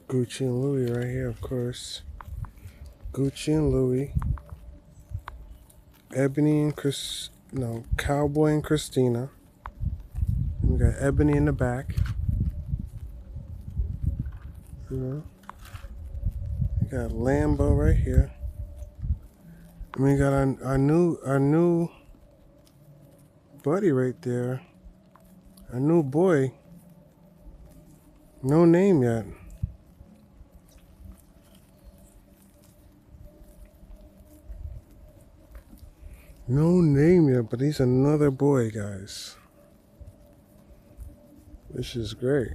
Gucci and Louis right here, of course. Gucci and Louis. Ebony and Cowboy and Christina. And we got Ebony in the back. You know. We got Lambo right here. And we got our new buddy right there. Our new boy. No name yet. No name yet, but he's another boy, guys. Which is great.